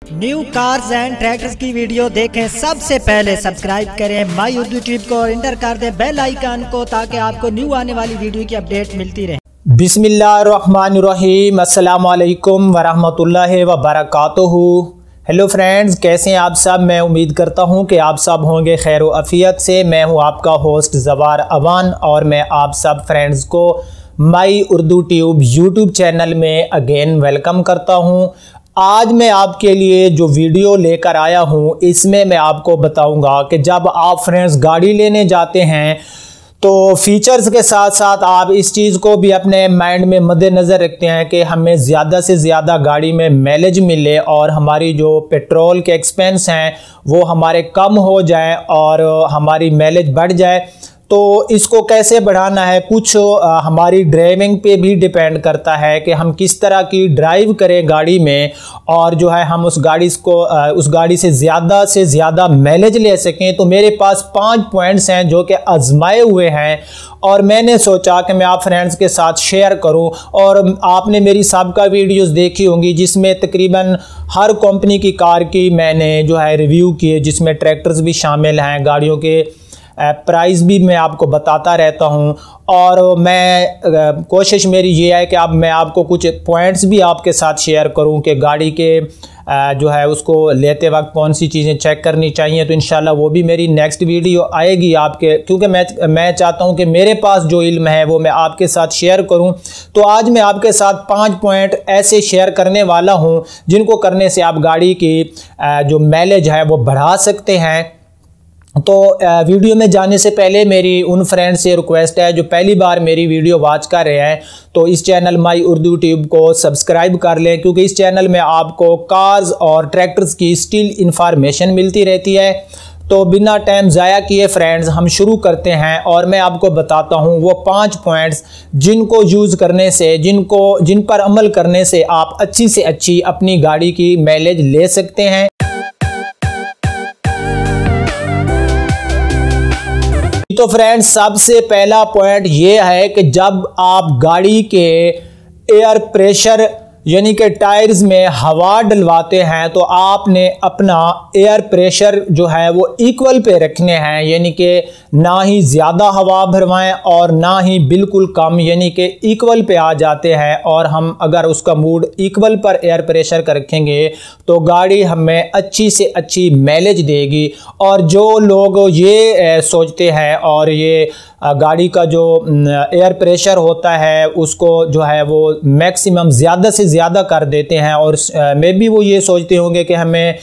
New cars and tractors की video देखें सबसे पहले सब्सक्राइब करें माई उर्दू ट्यूब को और इंटर कर दें बेल आइकन को ताकि आपको न्यू आने वाली वीडियो की अपडेट मिलती रहे। बिस्मिल्लाहिर्रहमानिर्रहीम, अस्सलाम वालेकुम वरहमतुल्लाहि वबरकातुहू। हेलो फ्रेंड्स, कैसे हैं आप सब। मैं उम्मीद करता हूं कि आप सब होंगे खैर व आफियत से। मैं हूं आपका होस्ट ज़वार अवान और मैं आप सब फ्रेंड्स को माई उर्दू ट्यूब यूट्यूब चैनल में अगेन वेलकम करता हूं। आज मैं आपके लिए जो वीडियो लेकर आया हूं इसमें मैं आपको बताऊंगा कि जब आप फ्रेंड्स गाड़ी लेने जाते हैं तो फीचर्स के साथ साथ आप इस चीज़ को भी अपने माइंड में मद्देनज़र रखते हैं कि हमें ज़्यादा से ज़्यादा गाड़ी में माइलेज मिले और हमारी जो पेट्रोल के एक्सपेंस हैं वो हमारे कम हो जाए और हमारी माइलेज बढ़ जाए। तो इसको कैसे बढ़ाना है, कुछ हमारी ड्राइविंग पे भी डिपेंड करता है कि हम किस तरह की ड्राइव करें गाड़ी में और जो है हम उस गाड़ी से ज़्यादा माइलेज ले सकें। तो मेरे पास 5 पॉइंट्स हैं जो कि आजमाए हुए हैं और मैंने सोचा कि मैं आप फ्रेंड्स के साथ शेयर करूं। और आपने मेरी साबिका वीडियोस देखी होंगी जिसमें तकरीबन हर कंपनी की कार की मैंने जो है रिव्यू किए, जिसमें ट्रैक्टर्स भी शामिल हैं, गाड़ियों के प्राइस भी मैं आपको बताता रहता हूं। और मैं कोशिश मेरी ये है कि मैं आपको कुछ पॉइंट्स भी आपके साथ शेयर करूं कि गाड़ी के जो है उसको लेते वक्त कौन सी चीज़ें चेक करनी चाहिए। तो इंशाल्लाह वो भी मेरी नेक्स्ट वीडियो आएगी आपके, क्योंकि मैं चाहता हूं कि मेरे पास जो इल्म है वो मैं आपके साथ शेयर करूं। तो आज मैं आपके साथ 5 पॉइंट ऐसे शेयर करने वाला हूं जिनको करने से आप गाड़ी की जो माइलेज है वो बढ़ा सकते हैं। तो वीडियो में जाने से पहले मेरी उन फ्रेंड्स से रिक्वेस्ट है जो पहली बार मेरी वीडियो वॉच कर रहे हैं तो इस चैनल माई उर्दू ट्यूब को सब्सक्राइब कर लें, क्योंकि इस चैनल में आपको कार्स और ट्रैक्टर्स की स्टिल इंफॉर्मेशन मिलती रहती है। तो बिना टाइम ज़ाया किए फ्रेंड्स हम शुरू करते हैं और मैं आपको बताता हूं वो 5 पॉइंट्स जिनको यूज़ करने से जिन पर अमल करने से आप अच्छी से अच्छी अपनी गाड़ी की माइलेज ले सकते हैं। तो फ्रेंड्स सबसे पहला पॉइंट ये है कि जब आप गाड़ी के एयर प्रेशर यानी कि टायर्स में हवा डलवाते हैं तो आपने अपना एयर प्रेशर जो है वो इक्वल पे रखने हैं, यानी कि ना ही ज़्यादा हवा भरवाएं और ना ही बिल्कुल कम, यानी कि इक्वल पे आ जाते हैं। और हम अगर उसका मूड इक्वल पर एयर प्रेशर कर रखेंगे तो गाड़ी हमें अच्छी से अच्छी माइलेज देगी। और जो लोग ये सोचते हैं और ये गाड़ी का जो एयर प्रेशर होता है उसको जो है वो मैक्सिमम ज़्यादा से ज़्यादा कर देते हैं और मे भी वो ये सोचते होंगे कि हमें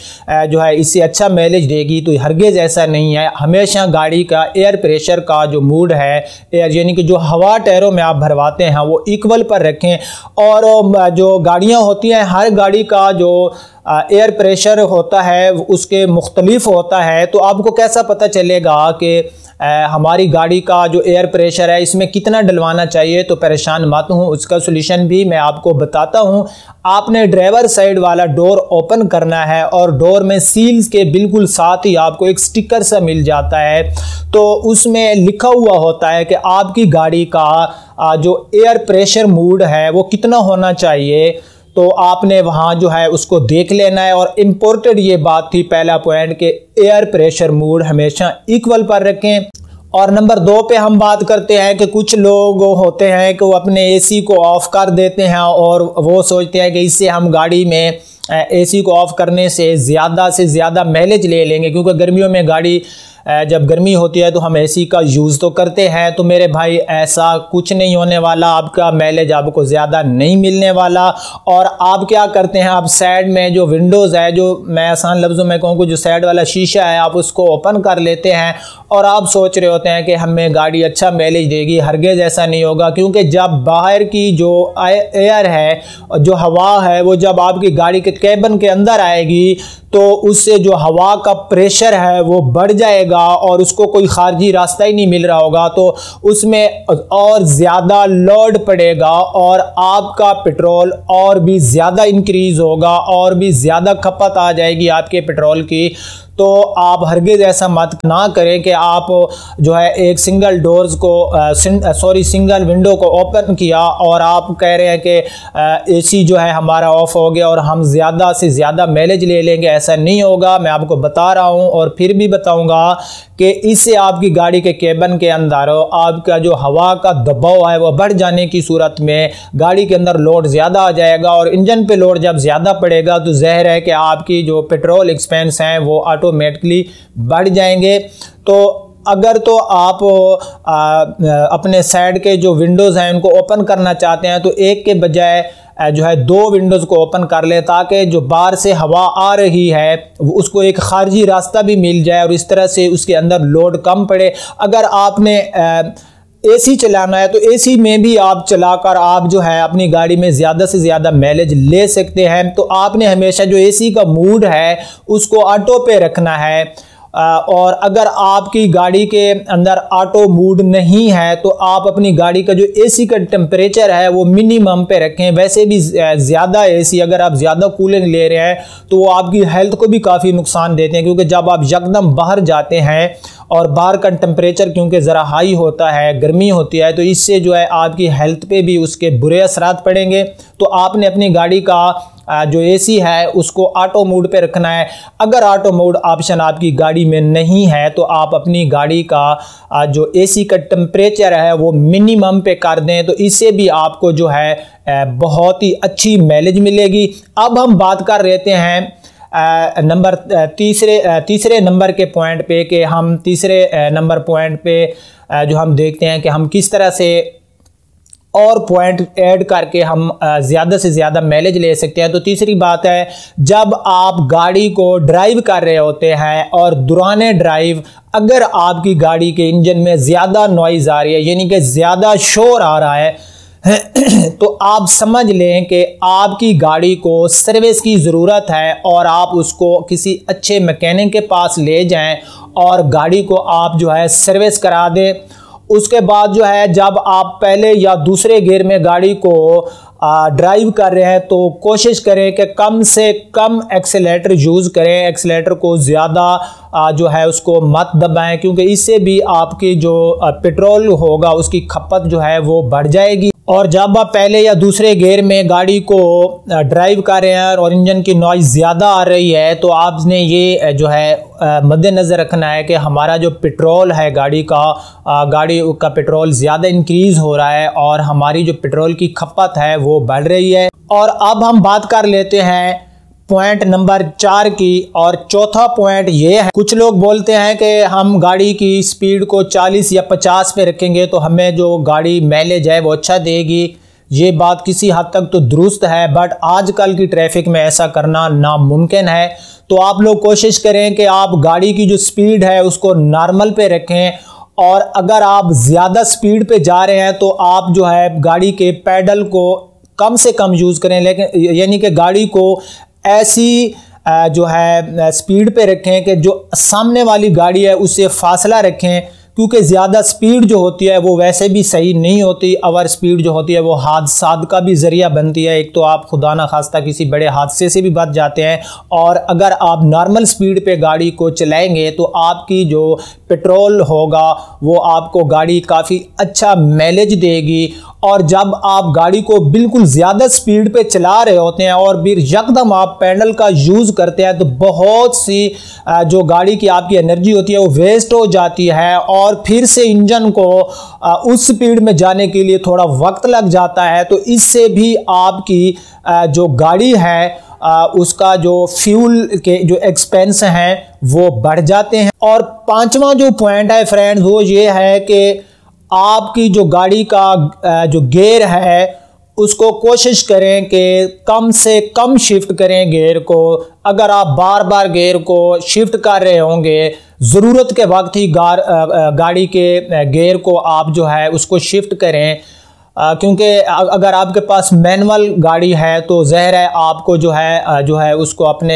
जो है इससे अच्छा माइलेज देगी, तो हरगिज़ ऐसा नहीं है। हमेशा गाड़ी का एयर प्रेशर का जो मूड है, एयर यानी कि जो हवा टायरों में आप भरवाते हैं वो इक्वल पर रखें। और जो गाड़ियाँ होती हैं हर गाड़ी का जो एयर प्रेशर होता है उसके मुख्तलिफ होता है। तो आपको कैसा पता चलेगा कि हमारी गाड़ी का जो एयर प्रेशर है इसमें कितना डलवाना चाहिए। तो परेशान मत हूँ, उसका सोल्यूशन भी मैं आपको बताता हूँ। आपने ड्राइवर साइड वाला डोर ओपन करना है और डोर में सील्स के बिल्कुल साथ ही आपको एक स्टिकर सा मिल जाता है। तो उसमें लिखा हुआ होता है कि आपकी गाड़ी का जो एयर प्रेशर मूड है वो कितना होना चाहिए। तो आपने वहाँ जो है उसको देख लेना है। और इम्पोर्टेड ये बात थी पहला पॉइंट कि एयर प्रेशर मूड हमेशा इक्वल पर रखें। और नंबर 2 पे हम बात करते हैं कि कुछ लोग होते हैं कि वो अपने एसी को ऑफ कर देते हैं और वो सोचते हैं कि इससे हम गाड़ी में एसी को ऑफ करने से ज़्यादा माइलेज ले लेंगे, क्योंकि गर्मियों में गाड़ी जब गर्मी होती है तो हम एसी का यूज़ तो करते हैं। तो मेरे भाई ऐसा कुछ नहीं होने वाला, आपका माइलेज आपको ज़्यादा नहीं मिलने वाला। और आप क्या करते हैं, आप साइड में जो विंडोज़ है, जो मैं आसान लफ्ज़ों में कहूँ, जो साइड वाला शीशा है, आप उसको ओपन कर लेते हैं और आप सोच रहे होते हैं कि हमें गाड़ी अच्छा माइलेज देगी। हरगिज़ ऐसा नहीं होगा, क्योंकि जब बाहर की जो एयर है, जो हवा है, वो जब आपकी गाड़ी के कैबिन के अंदर आएगी तो उससे जो हवा का प्रेशर है वो बढ़ जाएगा और उसको कोई खारजी रास्ता ही नहीं मिल रहा होगा, तो उसमें और ज़्यादा लोड पड़ेगा और आपका पेट्रोल और भी ज़्यादा इंक्रीज़ होगा और भी ज़्यादा खपत आ जाएगी आपके पेट्रोल की। तो आप हरगिज़ ऐसा मत ना करें कि आप जो है एक सिंगल डोर्स को सिंगल विंडो को ओपन किया और आप कह रहे हैं कि एसी जो है हमारा ऑफ हो गया और हम ज़्यादा से ज़्यादा माइलेज ले लेंगे। ऐसा नहीं होगा, मैं आपको बता रहा हूं और फिर भी बताऊंगा कि इससे आपकी गाड़ी के केबिन के अंदर आपका जो हवा का दबाव है वो बढ़ जाने की सूरत में गाड़ी के अंदर लोड ज़्यादा आ जाएगा और इंजन पे लोड जब ज़्यादा पड़ेगा तो ज़ाहिर है कि आपकी जो पेट्रोल एक्सपेंस हैं वो ऑटोमेटिकली बढ़ जाएंगे। तो अगर तो आप अपने साइड के जो विंडोज़ हैं उनको ओपन करना चाहते हैं तो एक के बजाय जो है 2 विंडोज़ को ओपन कर ले ताकि जो बाहर से हवा आ रही है उसको एक खारजी रास्ता भी मिल जाए और इस तरह से उसके अंदर लोड कम पड़े। अगर आपने एसी चलाना है तो एसी में भी आप चलाकर आप जो है अपनी गाड़ी में ज़्यादा से ज़्यादा माइलेज ले सकते हैं। तो आपने हमेशा जो एसी का मूड है उसको ऑटो पे रखना है और अगर आपकी गाड़ी के अंदर ऑटो मूड नहीं है तो आप अपनी गाड़ी का जो एसी का टेम्परेचर है वो मिनिमम पे रखें। वैसे भी ज़्यादा एसी अगर आप ज़्यादा कूलिंग ले रहे हैं तो वो आपकी हेल्थ को भी काफ़ी नुकसान देते हैं, क्योंकि जब आप यकदम बाहर जाते हैं और बाहर का टेम्परेचर क्योंकि ज़रा हाई होता है, गर्मी होती है, तो इससे जो है आपकी हेल्थ पे भी उसके बुरे असरात पड़ेंगे। तो आपने अपनी गाड़ी का जो एसी है उसको ऑटो मोड पे रखना है। अगर ऑटो मोड ऑप्शन आपकी गाड़ी में नहीं है तो आप अपनी गाड़ी का जो एसी का टेम्परेचर है वो मिनिमम पे कर दें, तो इससे भी आपको जो है बहुत ही अच्छी माइलेज मिलेगी। अब हम बात कर लेते हैं तीसरे नंबर के पॉइंट पे कि हम तीसरे नंबर पॉइंट पे जो हम देखते हैं कि हम किस तरह से और पॉइंट ऐड करके हम ज़्यादा से ज़्यादा माइलेज ले सकते हैं। तो तीसरी बात है, जब आप गाड़ी को ड्राइव कर रहे होते हैं और दौरान ड्राइव अगर आपकी गाड़ी के इंजन में ज़्यादा नॉइज़ आ रही है यानी कि ज़्यादा शोर आ रहा है तो आप समझ लें कि आपकी गाड़ी को सर्विस की ज़रूरत है और आप उसको किसी अच्छे मैकेनिक के पास ले जाएं और गाड़ी को आप जो है सर्विस करा दें। उसके बाद जो है जब आप पहले या दूसरे गियर में गाड़ी को ड्राइव कर रहे हैं तो कोशिश करें कि कम से कम एक्सेलेटर यूज़ करें, एक्सेलेटर को ज़्यादा जो है उसको मत दबाएं, क्योंकि इससे भी आपकी जो पेट्रोल होगा उसकी खपत जो है वो बढ़ जाएगी। और जब आप पहले या दूसरे गियर में गाड़ी को ड्राइव कर रहे हैं और इंजन की नॉइज़ ज़्यादा आ रही है तो आपने ये जो है मद्देनज़र रखना है कि हमारा जो पेट्रोल है गाड़ी का पेट्रोल ज़्यादा इंक्रीज़ हो रहा है और हमारी जो पेट्रोल की खपत है वो बढ़ रही है। और अब हम बात कर लेते हैं पॉइंट नंबर 4 की, और चौथा पॉइंट ये है, कुछ लोग बोलते हैं कि हम गाड़ी की स्पीड को 40 या 50 पे रखेंगे तो हमें जो गाड़ी माइलेज है वो अच्छा देगी। ये बात किसी हद तक तो दुरुस्त है, बट आजकल की ट्रैफिक में ऐसा करना नामुमकिन है। तो आप लोग कोशिश करें कि आप गाड़ी की जो स्पीड है उसको नॉर्मल पे रखें, और अगर आप ज़्यादा स्पीड पे जा रहे हैं तो आप जो है गाड़ी के पैडल को कम से कम यूज़ करें, लेकिन यानी कि गाड़ी को ऐसी जो है स्पीड पे रखें कि जो सामने वाली गाड़ी है उससे फासला रखें, क्योंकि ज़्यादा स्पीड जो होती है वो वैसे भी सही नहीं होती। ओवर स्पीड जो होती है वो हादसात का भी ज़रिया बनती है। एक तो आप खुदा ना खास्ता किसी बड़े हादसे से भी बच जाते हैं, और अगर आप नॉर्मल स्पीड पे गाड़ी को चलाएंगे तो आपकी जो पेट्रोल होगा वो आपको गाड़ी काफ़ी अच्छा माइलेज देगी। और जब आप गाड़ी को बिल्कुल ज़्यादा स्पीड पे चला रहे होते हैं और फिर यकदम आप पैडल का यूज़ करते हैं तो बहुत सी जो गाड़ी की आपकी एनर्जी होती है वो वेस्ट हो जाती है, और फिर से इंजन को उस स्पीड में जाने के लिए थोड़ा वक्त लग जाता है। तो इससे भी आपकी जो गाड़ी है उसका जो फ्यूल के जो एक्सपेंस हैं वो बढ़ जाते हैं। और पांचवा जो पॉइंट है फ्रेंड्स वो ये है कि आपकी जो गाड़ी का जो गियर है उसको कोशिश करें कि कम से कम शिफ्ट करें गियर को। अगर आप बार बार गियर को शिफ्ट कर रहे होंगे, ज़रूरत के वक्त ही गाड़ी के गियर को आप जो है उसको शिफ्ट करें, क्योंकि अगर आपके पास मैनुअल गाड़ी है तो ज़ाहिर है आपको जो है उसको अपने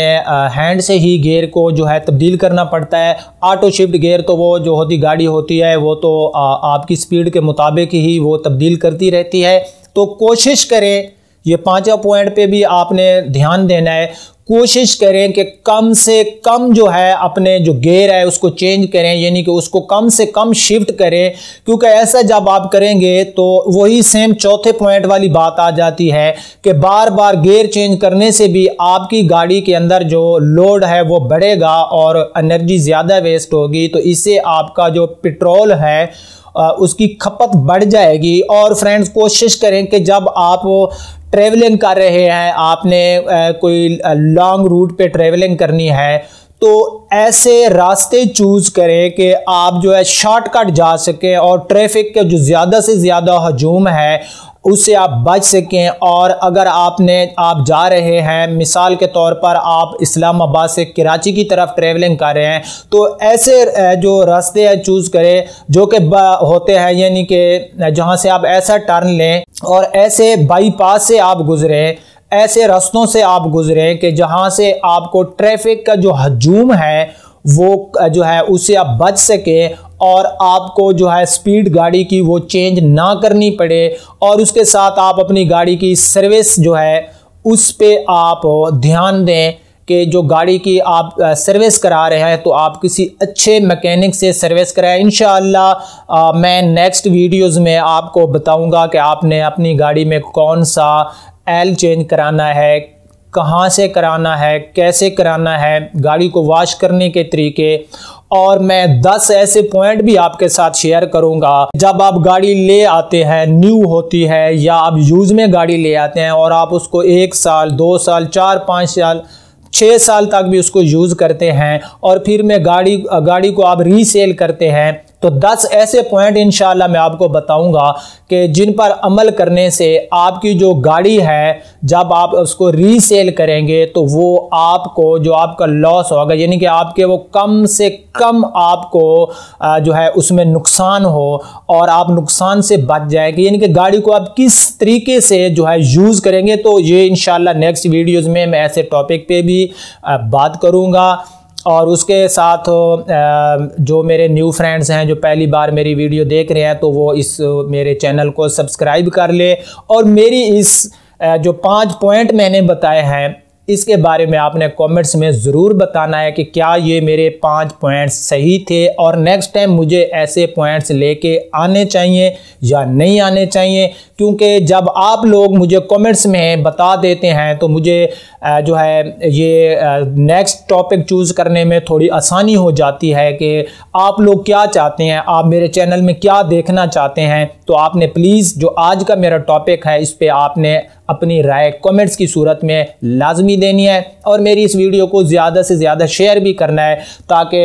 हैंड से ही गियर को जो है तब्दील करना पड़ता है। ऑटो शिफ्ट गियर तो वो जो गाड़ी होती है वो तो आपकी स्पीड के मुताबिक ही वो तब्दील करती रहती है। तो कोशिश करें, ये पांचवा पॉइंट पे भी आपने ध्यान देना है, कोशिश करें कि कम से कम जो है अपने जो गियर है उसको चेंज करें, यानी कि उसको कम से कम शिफ्ट करें, क्योंकि ऐसा जब आप करेंगे तो वही सेम चौथे पॉइंट वाली बात आ जाती है कि बार बार गियर चेंज करने से भी आपकी गाड़ी के अंदर जो लोड है वो बढ़ेगा और एनर्जी ज़्यादा वेस्ट होगी। तो इससे आपका जो पेट्रोल है उसकी खपत बढ़ जाएगी। और फ्रेंड्स, कोशिश करें कि जब आप ट्रैवलिंग कर रहे हैं, आपने कोई लॉन्ग रूट पे ट्रैवलिंग करनी है, तो ऐसे रास्ते चूज करें कि आप जो है शॉर्टकट जा सकें और ट्रैफिक के जो ज़्यादा से ज़्यादा हजूम है उससे आप बच सकें। और अगर आप जा रहे हैं, मिसाल के तौर पर आप इस्लामाबाद से कराची की तरफ ट्रैवलिंग कर रहे हैं, तो ऐसे जो रास्ते हैं चूज़ करें जो कि होते हैं, यानी कि जहां से आप ऐसा टर्न लें और ऐसे बाईपास से आप गुजरें, ऐसे रास्तों से आप गुजरें कि जहां से आपको ट्रैफिक का जो हजूम है वो जो है उससे आप बच सके और आपको जो है स्पीड गाड़ी की वो चेंज ना करनी पड़े। और उसके साथ आप अपनी गाड़ी की सर्विस जो है उस पे आप ध्यान दें कि जो गाड़ी की आप सर्विस करा रहे हैं तो आप किसी अच्छे मैकेनिक से सर्विस कराएं। इंशाअल्लाह मैं नेक्स्ट वीडियोज़ में आपको बताऊंगा कि आपने अपनी गाड़ी में कौन सा ऑयल चेंज कराना है, कहाँ से कराना है, कैसे कराना है, गाड़ी को वॉश करने के तरीके, और मैं 10 ऐसे पॉइंट भी आपके साथ शेयर करूंगा। जब आप गाड़ी ले आते हैं, न्यू होती है या आप यूज़ में गाड़ी ले आते हैं और आप उसको 1 साल 2 साल 4 5 साल 6 साल तक भी उसको यूज़ करते हैं और फिर में गाड़ी को आप रीसेल करते हैं, तो 10 ऐसे पॉइंट इंशाल्लाह मैं आपको बताऊंगा कि जिन पर अमल करने से आपकी जो गाड़ी है जब आप उसको रीसेल करेंगे तो वो आपको जो आपका लॉस होगा, यानी कि आपके वो कम से कम आपको जो है उसमें नुकसान हो और आप नुकसान से बच जाएंगे, यानी कि गाड़ी को आप किस तरीके से जो है यूज़ करेंगे। तो ये इंशाल्लाह नेक्स्ट वीडियोज़ में मैं ऐसे टॉपिक पे भी बात करूँगा। और उसके साथ जो मेरे न्यू फ्रेंड्स हैं जो पहली बार मेरी वीडियो देख रहे हैं तो वो इस मेरे चैनल को सब्सक्राइब कर ले और मेरी इस जो 5 पॉइंट मैंने बताए हैं इसके बारे में आपने कमेंट्स में ज़रूर बताना है कि क्या ये मेरे 5 पॉइंट्स सही थे और नेक्स्ट टाइम मुझे ऐसे पॉइंट्स लेके आने चाहिए या नहीं आने चाहिए, क्योंकि जब आप लोग मुझे कमेंट्स में बता देते हैं तो मुझे जो है ये नेक्स्ट टॉपिक चूज़ करने में थोड़ी आसानी हो जाती है कि आप लोग क्या चाहते हैं, आप मेरे चैनल में क्या देखना चाहते हैं। तो आपने प्लीज़ जो आज का मेरा टॉपिक है इस पे आपने अपनी राय कमेंट्स की सूरत में लाजमी देनी है और मेरी इस वीडियो को ज़्यादा से ज़्यादा शेयर भी करना है ताकि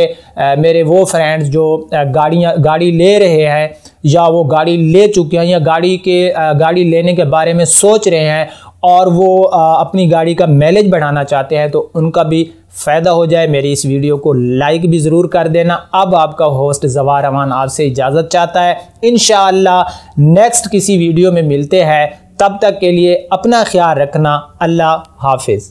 मेरे वो फ्रेंड्स जो गाड़ी ले रहे हैं या वो गाड़ी ले चुके हैं या गाड़ी लेने के बारे में सोच रहे हैं और वो अपनी गाड़ी का माइलेज बढ़ाना चाहते हैं तो उनका भी फ़ायदा हो जाए। मेरी इस वीडियो को लाइक भी ज़रूर कर देना। अब आपका होस्ट ज़वार अमान आपसे इजाज़त चाहता है। इंशाअल्लाह नेक्स्ट किसी वीडियो में मिलते हैं, तब तक के लिए अपना ख्याल रखना। अल्लाह हाफिज़।